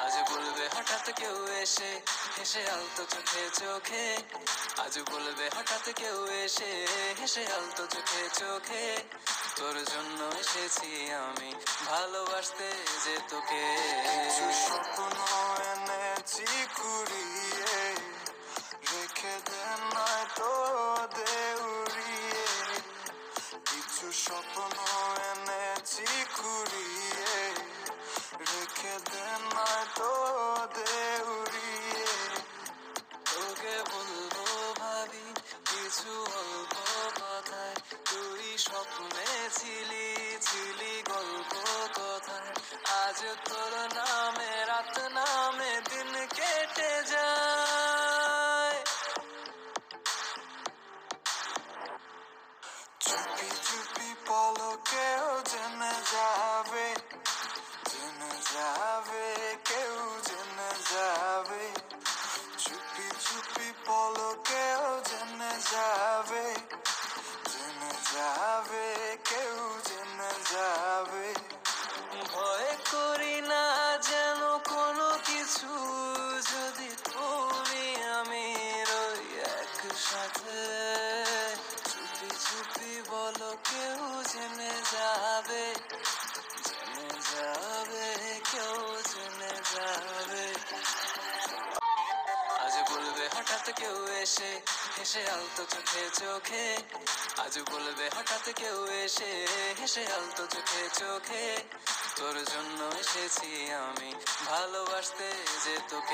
আজ বলবে হঠাৎ কেউ এসে হেসে আলতো চোখে চোখে, আজ বলবে হঠাৎ কেউ এসে হেসে আলতো চোখে চোখে, তোর জন্য এসেছি আমি ভালোবাসতে যে তোকে। কিছু স্বপ্ন এনেছি কুড়িয়ে, রেখে দে নয়তো দে উড়িয়ে। কিছু স্বপ্ন এনেছি কুড়িয়ে, রেখে দে নয়তো দে উড়িয়ে। তোকে বলবো ভাবি কিছু অল্প কথায়, তুই স্বপ্নে ছিলি ছিলি গল্প কথায়। আজ তোর নামে রাত নামে দিন কেটে যায়। চুপি চুপি পলকেও জেনে যাবে, জেনে যাবে, কেউ জেনে যাবে। চুপি চুপি পলকেও জেনে যাবে, জেনে যাবে, কেউ জেনে যাবে। ভয় করি না যেন কোনো কিছু, যদি তুমি আমি রই একসাথে। চুপি চুপি বলো কেউ জেনে যাবে, জেনে যাবে, কেউ জেনে যাবে। আজ বলবে হঠাৎ কেউ এসে হেসে আলতো চোখে চোখে, আজ বলবে হঠাৎ কেউ এসে হেসে আলতো চোখে চোখে, তোর জন্য এসেছি আমি ভালোবাসতে যে তোকে।